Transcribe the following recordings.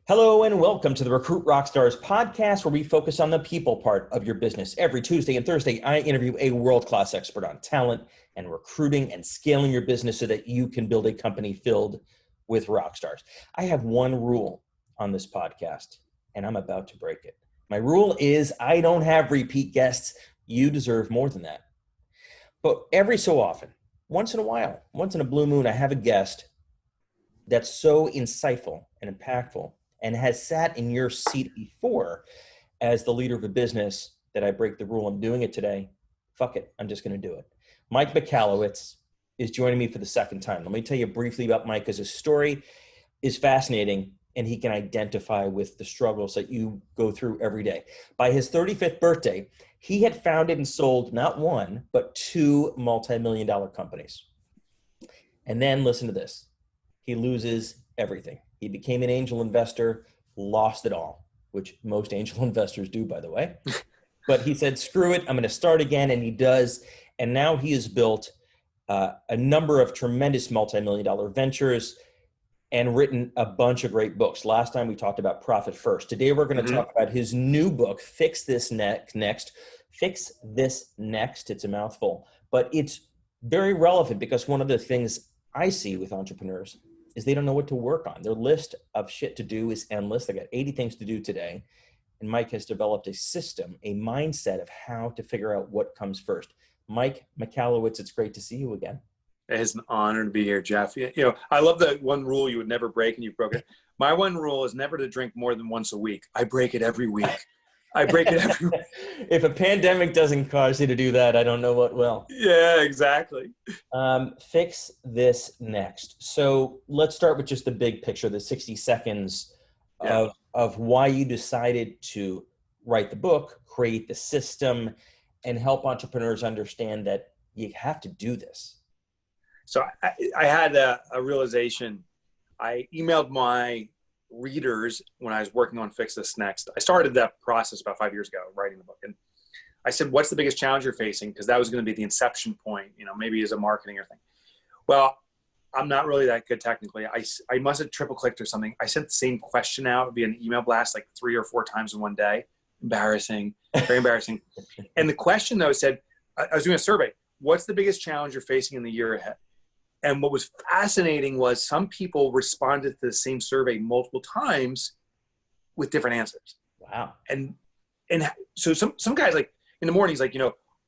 Hello and welcome to the Recruit Rockstars podcast, where we focus on the people part of your business. Every Tuesday and Thursday, I interview a world-class expert on talent and recruiting and scaling your business so that you can build a company filled with rock stars. I have one rule on this podcast, and I'm about to break it. My rule is I don't have repeat guests. You deserve more than that. But every so often, once in a while, once in a blue moon, I have a guest that's so insightful and impactful and has sat in your seat before as the leader of a business that I break the rule. I'm doing it today. Fuck it. I'm just going to do it. Mike Michalowicz is joining me for the second time. Let me tell you briefly about Mike, because his story is fascinating and he can identify with the struggles that you go through every day. By his 35th birthday, he had founded and sold not one, but two multi-million-dollar companies. And then listen to this. He loses everything. He became an angel investor, lost it all, which most angel investors do, by the way. But he said, screw it, I'm going to start again. And he does. And now he has built a number of tremendous multi-million-dollar ventures and written a bunch of great books. Last time we talked about Profit First. Today we're going to talk about his new book, Fix This Next. Fix This Next. It's a mouthful, but it's very relevant because one of the things I see with entrepreneurs is they don't know what to work on. Their list of shit to do is endless. They got 80 things to do today. And Mike has developed a system, a mindset of how to figure out what comes first. Mike Michalowicz, it's great to see you again. It's an honor to be here, Jeff. You know, I love the one rule you would never break, and you've broken it. My one rule is never to drink more than once a week. I break it every week. I break it every week. If a pandemic doesn't cause you to do that, I don't know what will. Yeah, exactly. Fix this next. So let's start with just the big picture, the 60 seconds of why you decided to write the book, create the system, and help entrepreneurs understand that you have to do this. So I had a realization. I emailed my readers when I was working on Fix This Next. I started that process about 5 years ago, writing the book. And I said, what's the biggest challenge you're facing? Because that was going to be the inception point, maybe as a marketing or thing. Well, I'm not really that good technically. I must have triple clicked or something. I sent the same question out via an email blast like 3 or 4 times in one day. Embarrassing, very embarrassing. And the question though said, I was doing a survey. What's the biggest challenge you're facing in the year ahead? And what was fascinating was some people responded to the same survey multiple times with different answers. Wow. And so some guys, like in the mornings, like,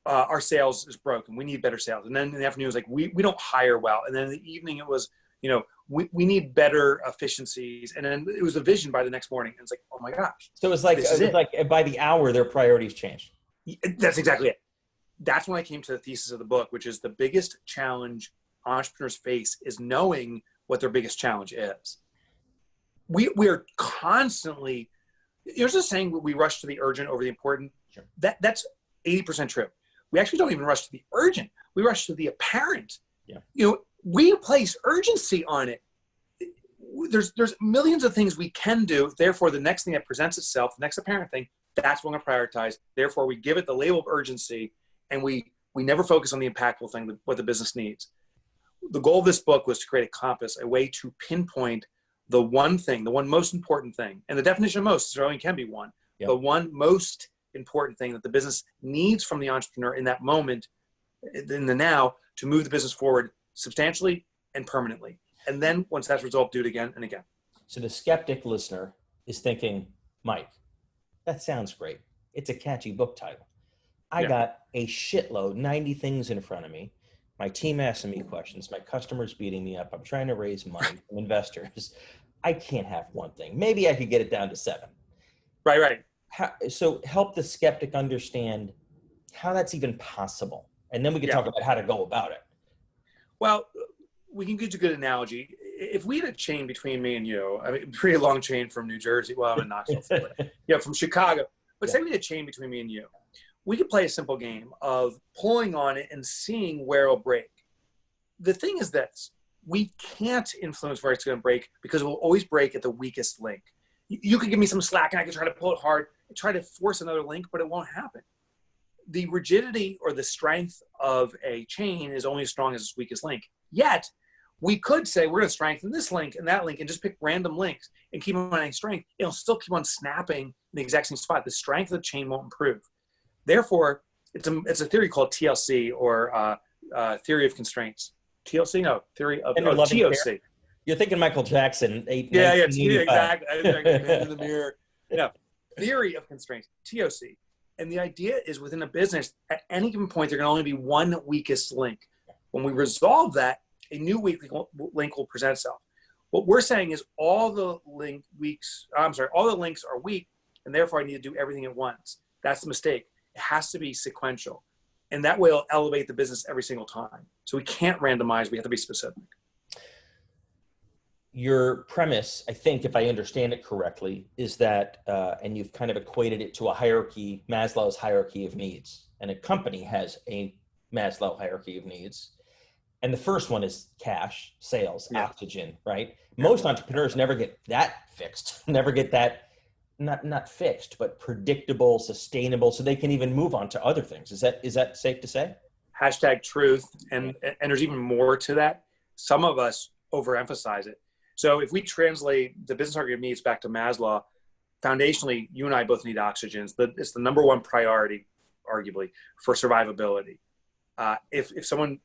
our sales is broken. We need better sales. And then in the afternoon, it was like, we don't hire well. And then in the evening, it was, we need better efficiencies. And then it was a vision by the next morning. And it's like, oh my gosh. So it was like by the hour, their priorities changed. That's exactly it. That's when I came to the thesis of the book, which is the biggest challenge entrepreneurs face is knowing what their biggest challenge is. We are constantly, there's a saying, we rush to the urgent over the important. Sure. That's 80% true. We actually don't even rush to the urgent. We rush to the apparent. Yeah. We place urgency on it. There's millions of things we can do. Therefore, the next thing that presents itself, the next apparent thing, that's what I'm going to prioritize. Therefore, we give it the label of urgency, and we never focus on the impactful thing, what the business needs. The goal of this book was to create a compass, a way to pinpoint the one thing, the one most important thing. And the definition of most, there only can be one. Yep. The one most important thing that the business needs from the entrepreneur in that moment, in the now, to move the business forward substantially and permanently. And then once that's resolved, do it again and again. So the skeptic listener is thinking, Mike, that sounds great. It's a catchy book title. I got a shitload, 90 things in front of me. My team asking me questions. My customers beating me up. I'm trying to raise money from investors. I can't have one thing. Maybe I could get it down to 7. Right. So help the skeptic understand how that's even possible. And then we can talk about how to go about it. Well, we can get a good analogy. If we had a chain between me and you, I mean, pretty long chain from New Jersey. Well, I'm in Knoxville, Florida. From Chicago. But say we had a chain between me and you. We could play a simple game of pulling on it and seeing where it'll break. The thing is this, we can't influence where it's going to break because it will always break at the weakest link. You could give me some slack and I could try to pull it hard and try to force another link, but it won't happen. The rigidity or the strength of a chain is only as strong as its weakest link. Yet, We could say we're going to strengthen this link and that link and just pick random links and keep on adding strength. It'll still keep on snapping in the exact same spot. The strength of the chain won't improve. Therefore, it's a theory called TLC, or theory of constraints. TLC? No, theory of TOC. You're thinking Michael Jackson. Yeah, exactly. In the mirror. No, theory of constraints, TOC. And the idea is within a business, at any given point, there can only be one weakest link. When we resolve that, a new weak link will present itself. What we're saying is all the links are weak, and therefore I need to do everything at once. That's the mistake. It has to be sequential. And that way it'll elevate the business every single time. So we can't randomize, we have to be specific. Your premise, I think, if I understand it correctly, is that, and you've kind of equated it to a hierarchy, Maslow's hierarchy of needs. And a company has a Maslow hierarchy of needs. And the first one is cash, sales, oxygen, right? Most entrepreneurs never get that fixed, never get that, not fixed, but predictable, sustainable, so they can even move on to other things. Is that safe to say? Hashtag truth. And there's even more to that. Some of us overemphasize it. So if we translate the business hierarchy of needs back to Maslow, foundationally, you and I both need oxygen. It's the number one priority, arguably, for survivability. If someone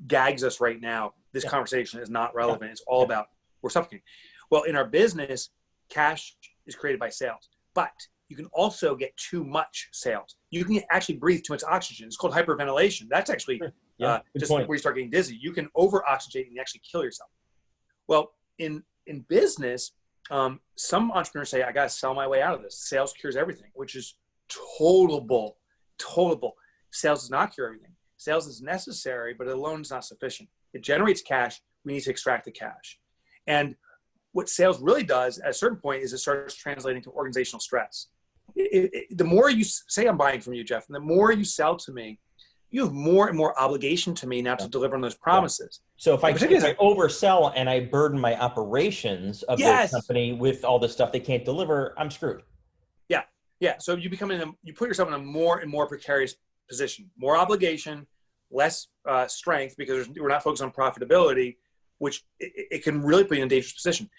gags us right now, this conversation is not relevant. It's all about we're suffocating. Well, in our business, cash is created by sales, but you can also get too much sales. You can actually breathe too much oxygen. It's called hyperventilation. That's actually just where you start getting dizzy. You can over-oxygenate and actually kill yourself. Well, in business, some entrepreneurs say, I got to sell my way out of this. Sales cures everything, which is total bull. Sales does not cure everything. Sales is necessary, but alone is not sufficient. It generates cash. We need to extract the cash. And what sales really does at a certain point is it starts translating to organizational stress. The more you say I'm buying from you, Jeff, and the more you sell to me, you have more and more obligation to me now to deliver on those promises. So if I oversell and I burden my operations of the company with all this stuff they can't deliver, I'm screwed. Yeah. So you put yourself in a more and more precarious position, more obligation, less strength, because we're not focused on profitability, which it can really put you in a dangerous position.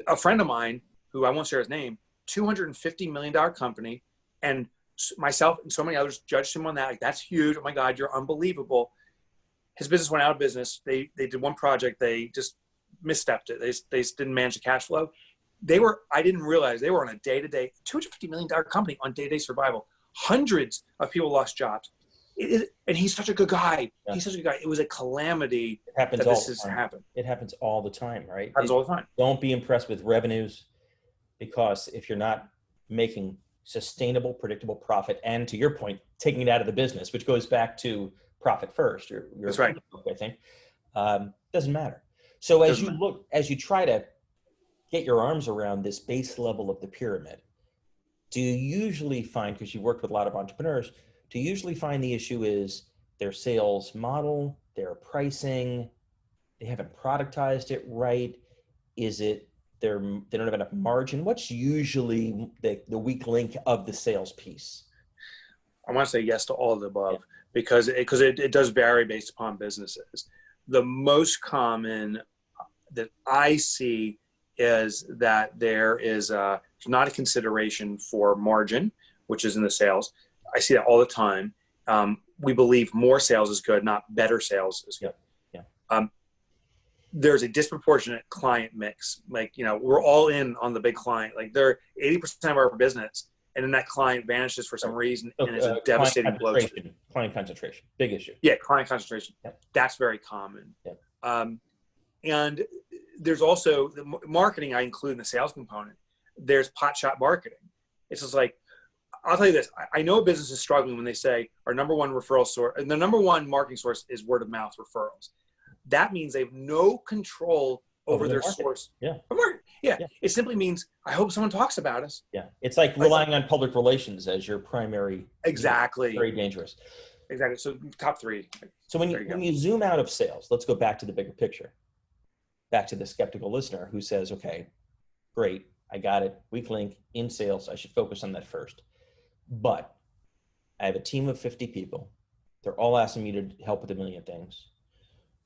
A friend of mine, who I won't share his name, $250 million company, and myself and so many others judged him on that. Like, that's huge. Oh my God, you're unbelievable. His business went out of business. They did one project. They just misstepped it. They didn't manage the cash flow. I didn't realize they were on a day-to-day, $250 million company on day-to-day survival. Hundreds of people lost jobs. And he's such a good guy. Yeah. He's such a good guy. It was a calamity that this has happened. It happens all the time, right? It happens all the time. Don't be impressed with revenues, because if you're not making sustainable, predictable profit, and to your point, taking it out of the business, which goes back to profit first. That's right. I think doesn't matter. So as you try to get your arms around this base level of the pyramid, do you usually find, because you've worked with a lot of entrepreneurs, do you usually find the issue is their sales model, their pricing, they haven't productized it right? Is it they don't have enough margin? What's usually the weak link of the sales piece? I want to say yes to all of the above, because it does vary based upon businesses. The most common that I see is that there is not a consideration for margin, which is in the sales. I see that all the time. We believe more sales is good, not better sales is good. There's a disproportionate client mix. Like, we're all in on the big client. Like, they're 80% of our business, and then that client vanishes for some reason, and it's a devastating blow. Client concentration, big issue. Yeah, client concentration. Yep. That's very common. Yep. And there's also the marketing. I include in the sales component. There's potshot marketing. It's just like, I'll tell you this. I know a business is struggling when they say our number one referral source, and the number one marketing source is word of mouth referrals. That means they have no control over their source. Yeah. It simply means, I hope someone talks about us. Yeah. It's like relying on public relations as your primary. Exactly. Very dangerous. Exactly. So top three. So when you zoom out of sales, let's go back to the bigger picture. Back to the skeptical listener who says, okay, great, I got it. Weak link in sales. I should focus on that first. But I have a team of 50 people. They're all asking me to help with a million things.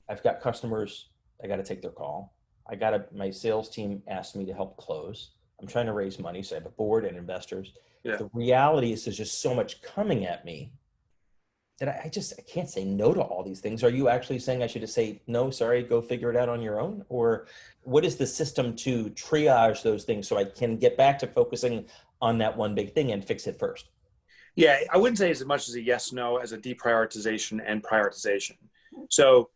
I've got customers I got to take their call. My sales team asked me to help close. I'm trying to raise money. So I have a board and investors. Yeah. The reality is there's just so much coming at me that I can't say no to all these things. Are you actually saying I should just say, no, sorry, go figure it out on your own? Or what is the system to triage those things so I can get back to focusing on that one big thing and fix it first? Yeah, I wouldn't say as much as a yes, no, as a deprioritization and prioritization. So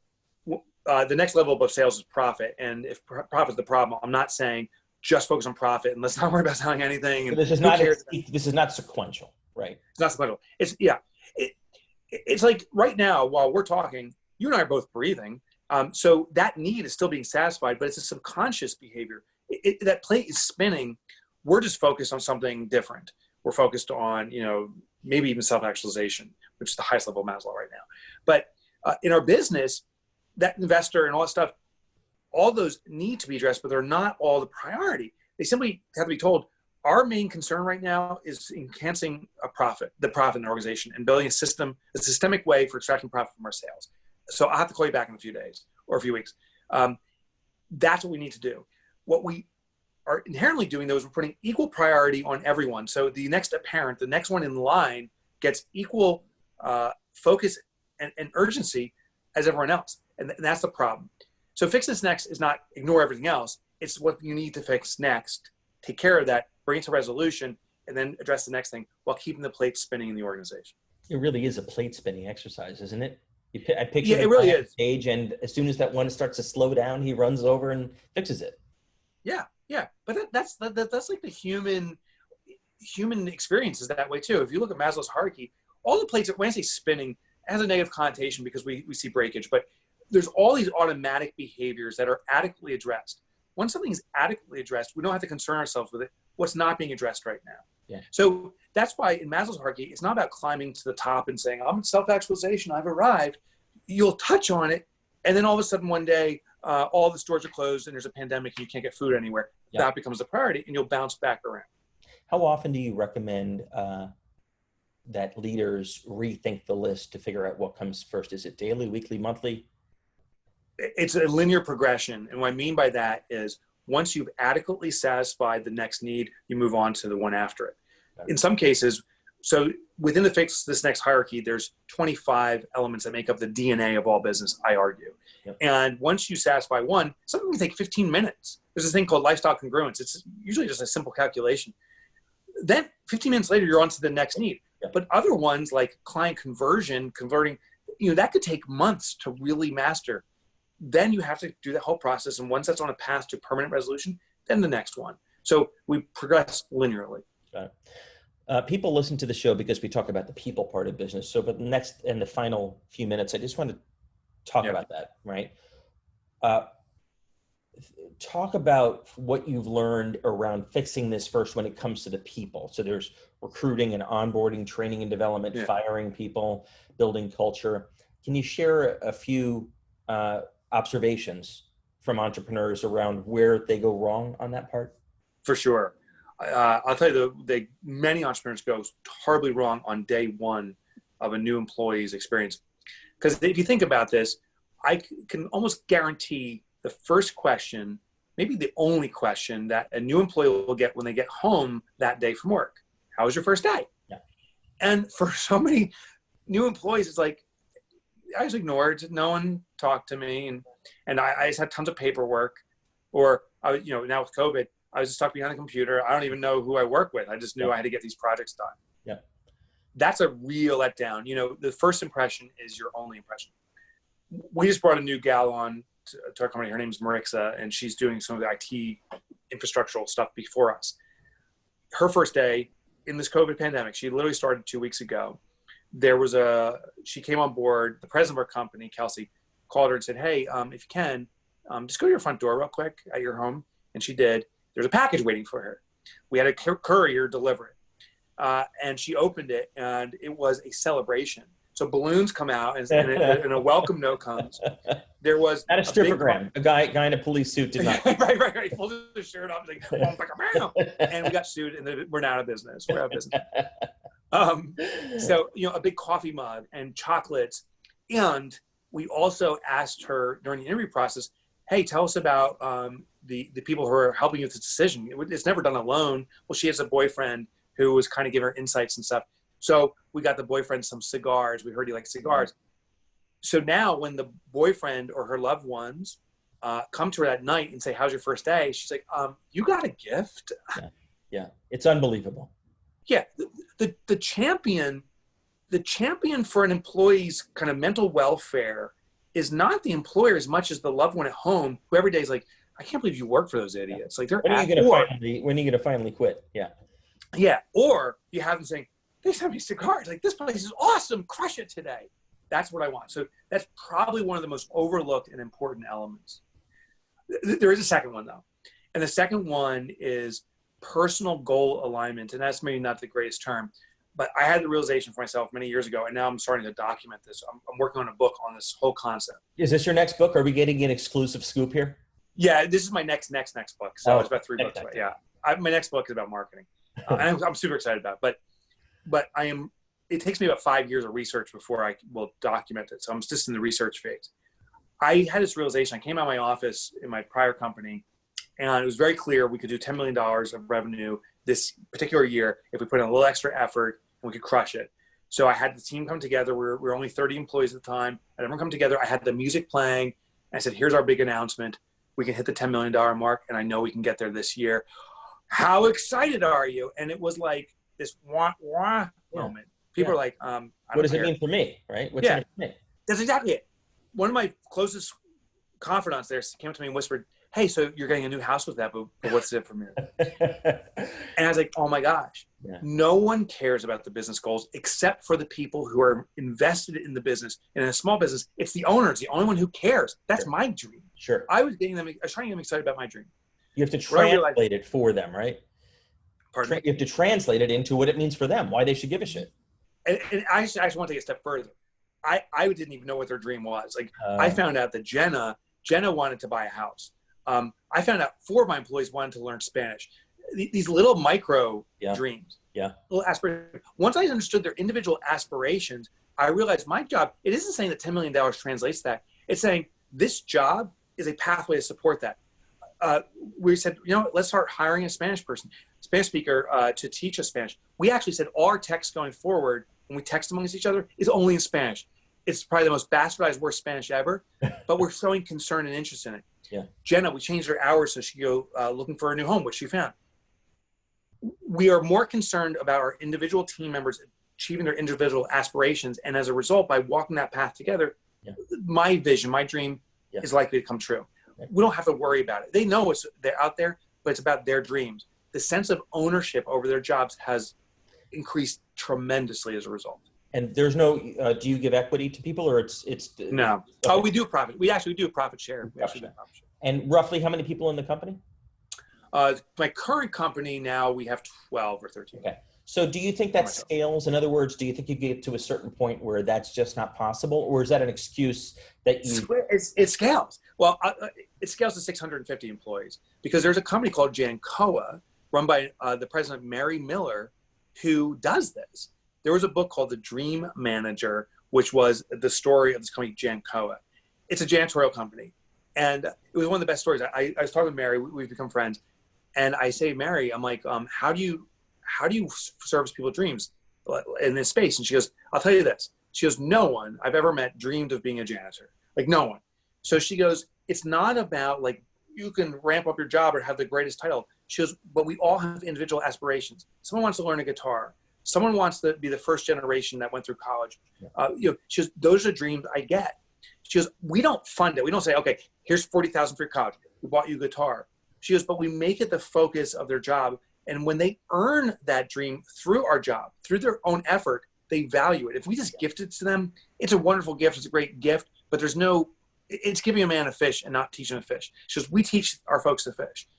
the next level above sales is profit. And if profit is the problem, I'm not saying just focus on profit and let's not worry about selling anything. And this is not sequential, right? It's not sequential. It's like right now, while we're talking, you and I are both breathing. So that need is still being satisfied, but it's a subconscious behavior. That plate is spinning. We're just focused on something different. We're focused on, maybe even self-actualization, which is the highest level of Maslow right now. But in our business, that investor and all that stuff, all those need to be addressed, but they're not all the priority. They simply have to be told, our main concern right now is enhancing the profit in the organization and building a systemic way for extracting profit from our sales. So I'll have to call you back in a few days or a few weeks. That's what we need to do. What we are inherently doing, though, is we're putting equal priority on everyone. So the next apparent, the next one in line gets equal focus and urgency as everyone else. And that's the problem. So fix this next is not ignore everything else. It's what you need to fix next. Take care of that, bring it to resolution, and then address the next thing while keeping the plate spinning in the organization. It really is a plate spinning exercise, isn't it? I picture it really is. Stage, and as soon as that one starts to slow down, he runs over and fixes it. Yeah. But that's like the human experience is that way too. If you look at Maslow's hierarchy, all the plates, when I say spinning, it has a negative connotation because we see breakage, but there's all these automatic behaviors that are adequately addressed. Once something is adequately addressed, we don't have to concern ourselves with it. What's not being addressed right now. Yeah. So that's why in Maslow's hierarchy, it's not about climbing to the top and saying, I'm in self-actualization, I've arrived. You'll touch on it. And then all of a sudden one day, all the stores are closed and there's a pandemic and you can't get food anywhere. Yeah. That becomes a priority and you'll bounce back around. How often do you recommend that leaders rethink the list to figure out what comes first? Is it daily, weekly, monthly? It's a linear progression. And what I mean by that is once you've adequately satisfied the next need, you move on to the one after it. Okay. In some cases, so within the fix this next hierarchy, there's 25 elements that make up the DNA of all business, I argue. Yep. And once you satisfy one, something can take 15 minutes. There's this thing called lifestyle congruence. It's usually just a simple calculation. Then 15 minutes later, you're on to the next need. Yep. But other ones like client converting, that could take months to really master. Then you have to do that whole process. And once that's on a path to permanent resolution, then the next one. So we progress linearly. Got it. People listen to the show because we talk about the people part of business. So, but next and the final few minutes, I just want to talk about that, right? Talk about what you've learned around fixing this first when it comes to the people. So there's recruiting and onboarding, training and development, firing people, building culture. Can you share a few observations from entrepreneurs around where they go wrong on that part? For sure. I'll tell you, many entrepreneurs go horribly wrong on day one of a new employee's experience. Because if you think about this, I can almost guarantee the first question, maybe the only question that a new employee will get when they get home that day from work. How was your first day? Yeah. And for so many new employees, it's like, I was ignored. No one talked to me. And I just had tons of paperwork. Or, now with COVID, I was just stuck behind a computer. I don't even know who I work with. I just knew I had to get these projects done. Yeah. That's a real letdown. The first impression is your only impression. We just brought a new gal on to our company. Her name's Marixa, and she's doing some of the IT infrastructural stuff before us. Her first day in this COVID pandemic, she literally started 2 weeks ago. She came on board, the president of our company, Kelsey, called her and said, hey, if you can, just go to your front door real quick at your home. And she did. There's a package waiting for her. We had a courier deliver it. And she opened it, and it was a celebration. So balloons come out, and a welcome note comes. There was at a strippergram. A guy in a police suit did not. right. He pulled his shirt up, and we got sued, and we're now out of business. We're out of business. So a big coffee mug and chocolates, and we also asked her during the interview process, hey, tell us about the people who are helping you with this decision. It's never done alone. Well, she has a boyfriend who was kind of giving her insights and stuff. So we got the boyfriend some cigars. We heard he likes cigars. So now when the boyfriend or her loved ones come to her that night and say, how's your first day? She's like, you got a gift? Yeah. It's unbelievable. Yeah. The champion for an employee's kind of mental welfare is not the employer as much as the loved one at home, who every day is like, I can't believe you work for those idiots. Like when are you going to finally quit? Yeah. Yeah. Or you have them saying, they sent me cigars. Like, this place is awesome. Crush it today. That's what I want. So that's probably one of the most overlooked and important elements. There is a second one, though. And the second one is personal goal alignment. And that's maybe not the greatest term, but I had the realization for myself many years ago, and now I'm starting to document this. I'm working on a book on this whole concept. Is this your next book? Are we getting an exclusive scoop here? Yeah, this is my next book. So it's about 3 books away. Yeah. My next book is about marketing. And I'm super excited about it. But it takes me about 5 years of research before I will document it. So I'm just in the research phase. I had this realization. I came out of my office in my prior company, and it was very clear we could do $10 million of revenue this particular year if we put in a little extra effort and we could crush it. So I had the team come together. We were only 30 employees at the time. I had everyone come together. I had the music playing. And I said, here's our big announcement. We can hit the $10 million mark, and I know we can get there this year. How excited are you? And it was like this wah moment. People are like, what does it mean for me, right? What's in it for me? That's exactly it. One of my closest confidants there came up to me and whispered, hey, so you're getting a new house with that, but what's it for me? And I was like, oh my gosh. Yeah. No one cares about the business goals except for the people who are invested in the business. And in a small business, it's the owner. It's the only one who cares. That's my dream. Sure. I was trying to get them excited about my dream. You have to translate it for them, right? Pardon? You have to translate it into what it means for them, why they should give a shit. And I actually want to take a step further. I didn't even know what their dream was. Like, I found out that Jenna wanted to buy a house. I found out 4 of my employees wanted to learn Spanish. These little micro dreams, little aspirations. Once I understood their individual aspirations, I realized my job, it isn't saying that $10 million translates that. It's saying this job is a pathway to support that. We said, let's start hiring a Spanish speaker to teach us Spanish. We actually said all our text going forward, when we text amongst each other, is only in Spanish. It's probably the most bastardized, worst Spanish ever, but we're showing concern and interest in it. Yeah. Jenna, we changed her hours so she could go looking for a new home, which she found. We are more concerned about our individual team members achieving their individual aspirations. And as a result, by walking that path together, my vision, my dream is likely to come true. We don't have to worry about it. They know they're out there, but it's about their dreams. The sense of ownership over their jobs has increased tremendously as a result. And there's no, do you give equity to people, or it's no? Okay. Oh, we do profit. We actually do a profit share. And roughly how many people in the company? My current company now, we have 12 or 13. Okay. So do you think that scales? In other words, do you think you get to a certain point where that's just not possible, or is that an excuse that you? It scales. Well, it scales to 650 employees because there's a company called Jancoa run by the president, Mary Miller, who does this. There was a book called The Dream Manager, which was the story of this company, Jancoa. It's a janitorial company. And it was one of the best stories. I was talking to Mary, we've become friends. And I say, Mary, I'm like, how do you service people's dreams in this space? And she goes, I'll tell you this. She goes, no one I've ever met dreamed of being a janitor. Like, no one. So she goes, it's not about like, you can ramp up your job or have the greatest title. She goes, but we all have individual aspirations. Someone wants to learn a guitar. Someone wants to be the first generation that went through college. She goes, those are dreams I get. She goes, we don't fund it. We don't say, okay, here's $40,000 for your college. We bought you a guitar. She goes, but we make it the focus of their job. And when they earn that dream through our job, through their own effort, they value it. If we just gift it to them, it's a wonderful gift. It's a great gift, but it's giving a man a fish and not teaching him to fish. She goes, we teach our folks to fish.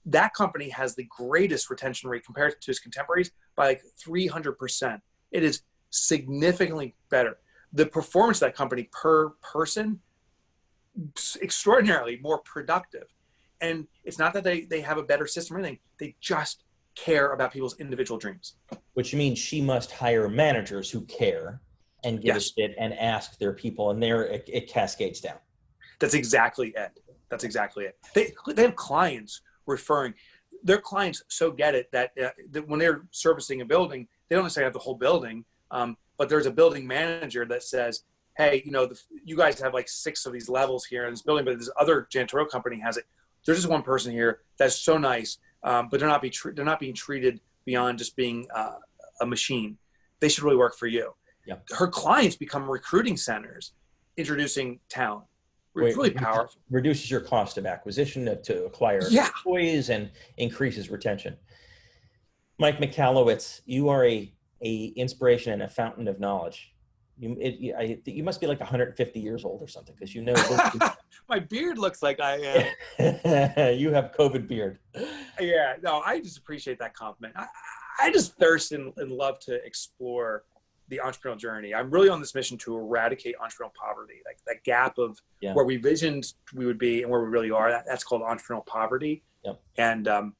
That company has the greatest retention rate compared to its contemporaries by like 300%. It is significantly better. The performance of that company per person, extraordinarily more productive. And it's not that they have a better system or anything. They just care about people's individual dreams. Which means she must hire managers who care and give a shit and ask their people, and there it cascades down. That's exactly it. That's exactly it. They have clients referring. Their clients so get it that when they're servicing a building, they don't necessarily have the whole building, but there's a building manager that says, hey, you guys have like 6 of these levels here in this building, but this other janitorial company has it. There's just one person here that's so nice, but they're not being treated beyond just being a machine. They should really work for you. Yeah. Her clients become recruiting centers, introducing talent. It's really powerful. Reduces your cost of acquisition to acquire employees and increases retention. Mike Michalowicz, you are a inspiration and a fountain of knowledge. You must be like 150 years old or something, because my beard looks like I am. You have COVID beard. Yeah, no, I just appreciate that compliment. I just thirst and love to explore the entrepreneurial journey. I'm really on this mission to eradicate entrepreneurial poverty, like that gap of where we visioned we would be and where we really are. That's called entrepreneurial poverty. Yep. And I'm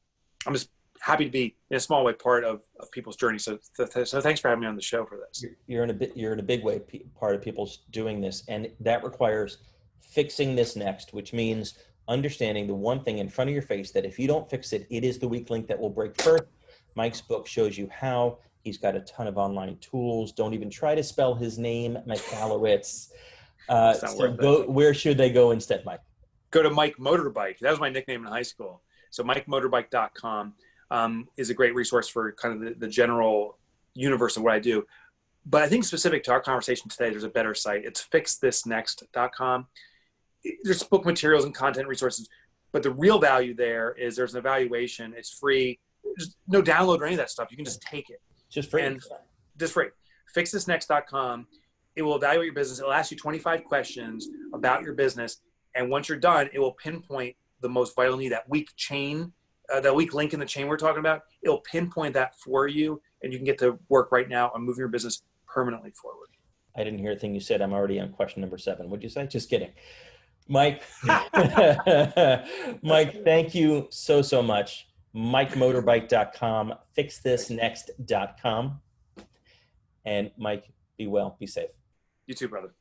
just happy to be in a small way part of people's journey. So thanks for having me on the show for this. You're in a big way part of people's doing this, and that requires fixing this next, which means understanding the one thing in front of your face that if you don't fix it, it is the weak link that will break first. Mike's book shows you how. He's got a ton of online tools. Don't even try to spell his name, Michalowicz. Where should they go instead, Mike? Go to Mike Motorbike. That was my nickname in high school. So MikeMotorbike.com is a great resource for kind of the general universe of what I do. But I think specific to our conversation today, there's a better site. It's fixthisnext.com. There's book materials and content resources, but the real value there is there's an evaluation. It's free. There's no download or any of that stuff. You can just take it. Just free. And just free. Fixthisnext.com. It will evaluate your business. It'll ask you 25 questions about your business. And once you're done, it will pinpoint the most vital need, that weak chain, that weak link in the chain we're talking about. It'll pinpoint that for you, and you can get to work right now on moving your business permanently forward. I didn't hear a thing you said. I'm already on question number 7. What'd you say? Just kidding. Mike, Mike, thank you so much. MikeMotorbike.com, fixthisnext.com. And Mike, be well, be safe. You too, brother.